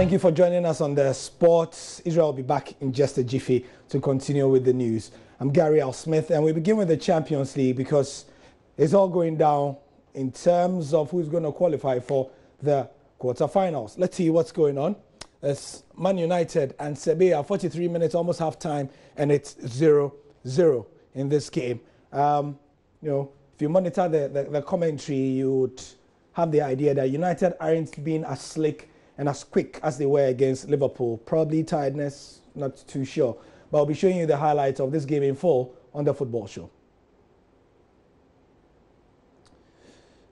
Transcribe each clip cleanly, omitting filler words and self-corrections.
Thank you for joining us on the Sports. Israel will be back in just a jiffy to continue with the news. I'm Gary Al Smith, and we begin with the Champions League because it's all going down in terms of who's going to qualify for the quarterfinals. Let's see what's going on. It's Man United and Sevilla, 43 minutes, almost half time, and it's 0-0 in this game. If you monitor the commentary, you would have the idea that United aren't being as slick and as quick as they were against Liverpool. Probably tiredness, not too sure. But I'll be showing you the highlights of this game in full on the Football Show.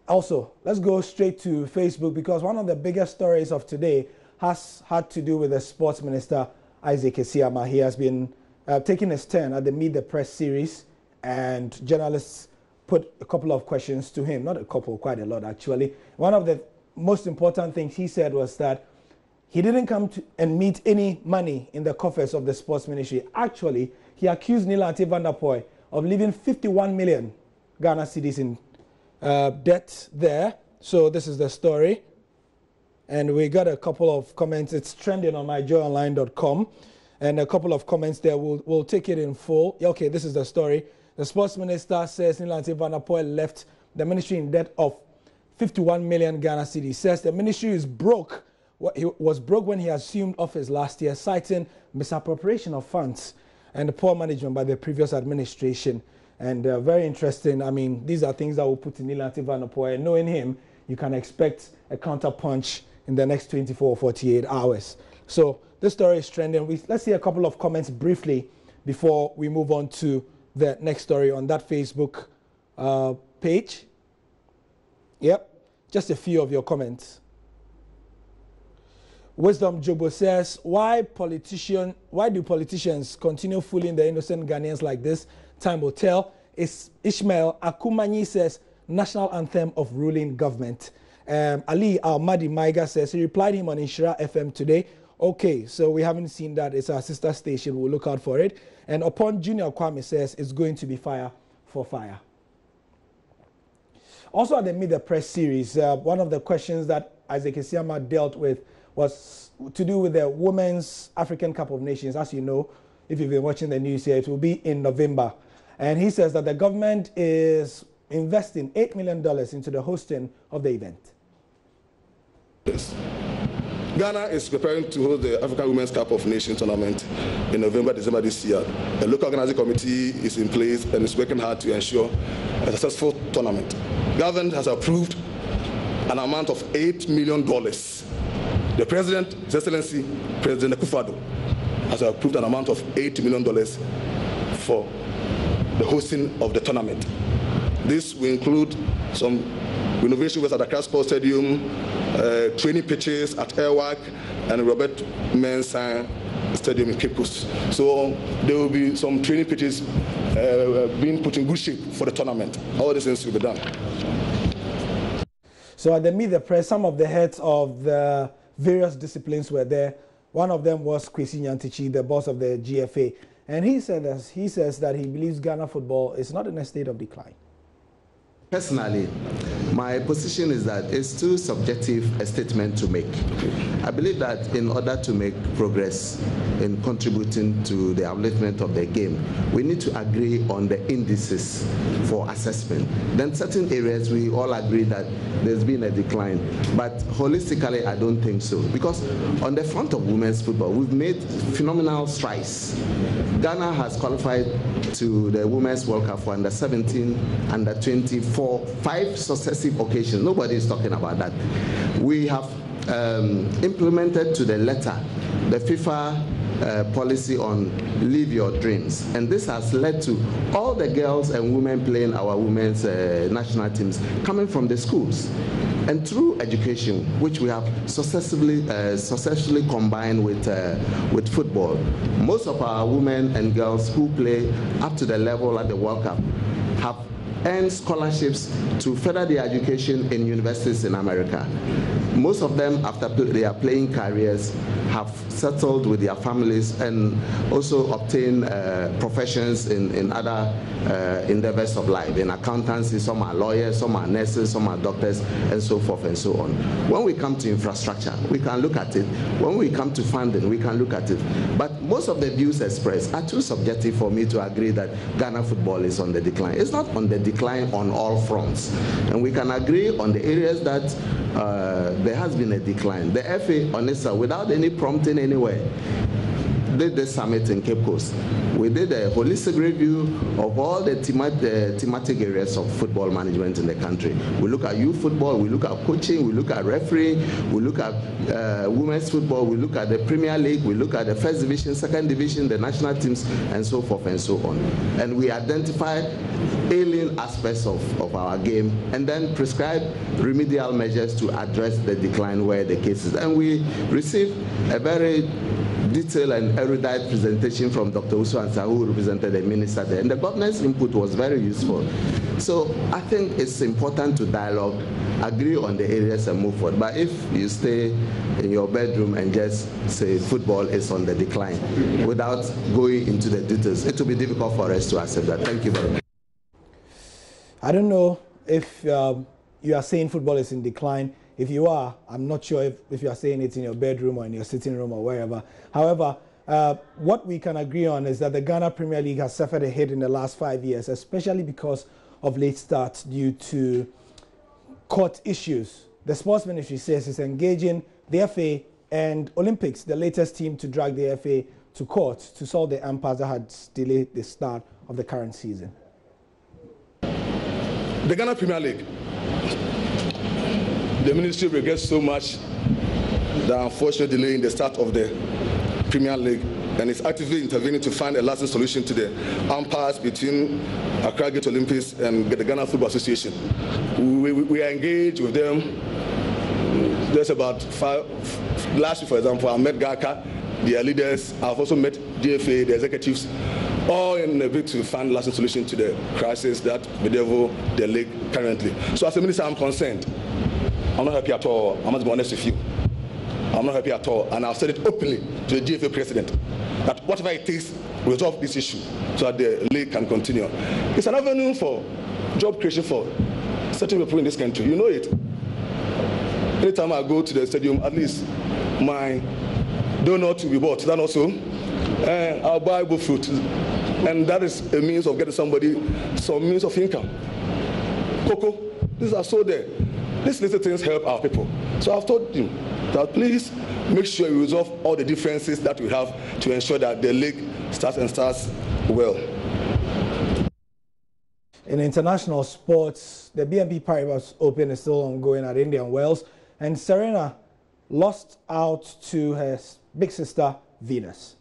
Also, let's go straight to Facebook because one of the biggest stories of today has had to do with the Sports Minister, Isaac Esiama. He has been taking his turn at the Meet the Press series, and journalists put a couple of questions to him. Not a couple, quite a lot actually. One of the most important things he said was that he didn't come to and meet any money in the coffers of the sports ministry. Actually, he accused Nilante van der Poel of leaving 51 million Ghana cedis in debt there. So this is the story. And we got a couple of comments. It's trending on myjoyonline.com. And a couple of comments there. We'll take it in full. Okay, this is the story. The sports minister says Nilante van der Poel left the ministry in debt of 51 million Ghana cedis. Says the ministry is broke. He was broke when he assumed office last year, citing misappropriation of funds and poor management by the previous administration. And very interesting. I mean, these are things that will put in Nilante van der Poel. Knowing him, you can expect a counter punch in the next 24 or 48 hours. So this story is trending. Let's see a couple of comments briefly before we move on to the next story on that Facebook page. Yep, just a few of your comments. Wisdom Jobo says, why do politicians continue fooling the innocent Ghanaians like this? Time will tell. Ishmael Akumanyi says, national anthem of ruling government. Ali Al-Madi Maiga says, he replied him on Inshira FM today. Okay, so we haven't seen that. It's our sister station. We'll look out for it. And upon Junior Kwame says, it's going to be fire for fire. Also at the Meet the Press series, one of the questions that Isaac Esiama dealt with was to do with the Women's African Cup of Nations. As you know, if you've been watching the news here, it will be in November. And he says that the government is investing $8 million into the hosting of the event. Yes. Ghana is preparing to hold the African Women's Cup of Nations tournament in November, December this year. A local organizing committee is in place and is working hard to ensure a successful tournament. Government has approved an amount of $8 million. The President, His Excellency, President Akufo-Addo, has approved an amount of $8 million for the hosting of the tournament. This will include some renovation works at Accra Sports Stadium, training pitches at Airwork and Robert Mensah Stadium in Cape Coast. So there will be some training pitches being put in good shape for the tournament. All these things will be done. So at the Meet the Press, some of the heads of the various disciplines were there. One of them was Kwesi Nyantakyi, the boss of the GFA. And he says that he believes Ghana football is not in a state of decline. Personally, my position is that it's too subjective a statement to make. I believe that in order to make progress in contributing to the upliftment of the game, we need to agree on the indices for assessment. Then certain areas we all agree that there's been a decline, but holistically I don't think so. Because on the front of women's football, we've made phenomenal strides. Ghana has qualified to the Women's World Cup for under 17, under 20, for 5 successive occasions. Nobody is talking about that. We have implemented to the letter the FIFA policy on Live Your Dreams. And this has led to all the girls and women playing our women's national teams coming from the schools. And through education, which we have successfully combined with football, most of our women and girls who play up to the level at the World Cup have earn scholarships to further their education in universities in America. Most of them, after their playing careers, have settled with their families and also obtained professions in other endeavors of life. In accountancy, some are lawyers, some are nurses, some are doctors, and so forth and so on. When we come to infrastructure, we can look at it. When we come to funding, we can look at it. But most of the views expressed are too subjective for me to agree that Ghana football is on the decline. It's not on the decline on all fronts. And we can agree on the areas that there has been a decline. The FA, Onisa, without any prompting anywhere, did the summit in Cape Coast. We did a holistic review of all the thematic areas of football management in the country. We look at youth football, we look at coaching, we look at refereeing, we look at women's football, we look at the Premier League, we look at the first division, second division, the national teams, and so forth and so on. And we identify ailing aspects of our game and then prescribe remedial measures to address the decline where the case is. And we received a very detailed and erudite presentation from Dr. Usu Ansah, who represented the minister there. And the government's input was very useful. So I think it's important to dialogue, agree on the areas and move forward. But if you stay in your bedroom and just say football is on the decline without going into the details, it will be difficult for us to accept that. Thank you very much. I don't know if you are saying football is in decline. If you are, I'm not sure if you are saying it in your bedroom or in your sitting room or wherever. However, what we can agree on is that the Ghana Premier League has suffered a hit in the last 5 years, especially because of late starts due to court issues. The sports ministry says it's engaging the FA and Olympics, the latest team to drag the FA to court to solve the impasse that had delayed the start of the current season. The Ghana Premier League, the ministry regrets so much the unfortunate delay in the start of the Premier League and is actively intervening to find a lasting solution to the impasse between Accra Great Olympics and the Ghana Football Association. We are engaged with them. There's about last week, for example, I met GACA, their leaders. I've also met DFA, the executives, all in a bid to find a lasting solution to the crisis that bedevil the league currently. So as a minister, I'm concerned. I'm not happy at all. I must be honest with you. I'm not happy at all. And I've said it openly to the DFA president that whatever it takes, resolve this issue so that the league can continue. It's an avenue for job creation for certain people in this country. You know it. Anytime I go to the stadium, at least my donut will be bought. That also, I'll buy good fruit. And that is a means of getting somebody some means of income. Cocoa, these are so there. These little things help our people. So I've told him that please make sure you resolve all the differences that we have to ensure that the league starts well. In international sports, the BNP Paribas Open is still ongoing at Indian Wells, and Serena lost out to her big sister, Venus.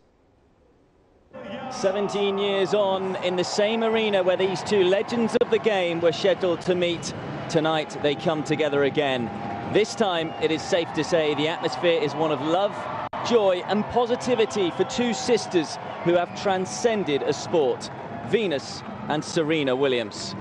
17 years on in the same arena where these two legends of the game were scheduled to meet. Tonight they come together again. This time it is safe to say the atmosphere is one of love, joy and positivity for two sisters who have transcended a sport, Venus and Serena Williams.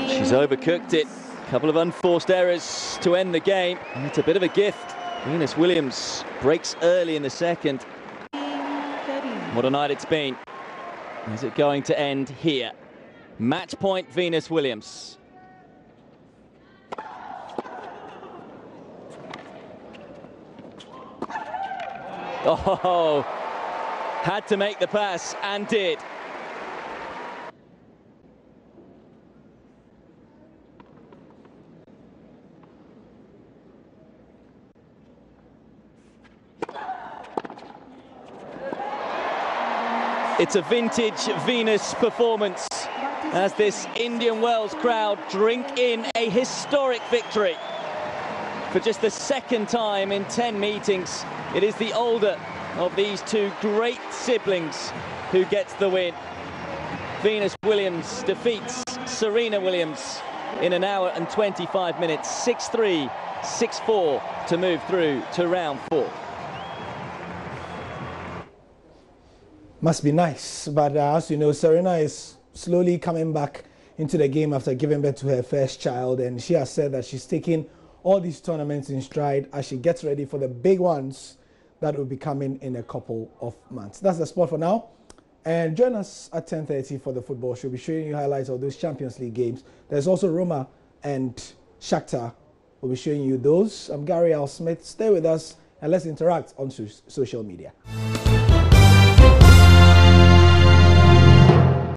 She's overcooked it. A couple of unforced errors to end the game. It's a bit of a gift. Venus Williams breaks early in the second. What a night it's been. Is it going to end here? Match point, Venus Williams. Oh, had to make the pass and did. It's a vintage Venus performance as this Indian Wells crowd drink in a historic victory. For just the second time in 10 meetings, it is the older of these two great siblings who gets the win. Venus Williams defeats Serena Williams in an hour and 25 minutes. 6-3, 6-4 to move through to round 4. Must be nice, but as you know, Serena is slowly coming back into the game after giving birth to her first child, and she has said that she's taking all these tournaments in stride as she gets ready for the big ones that will be coming in a couple of months. That's the sport for now, and join us at 10:30 for the football show. We'll be showing you highlights of those Champions League games. There's also Roma and Shakhtar. We'll be showing you those. I'm Gary Al Smith. Stay with us and let's interact on social media.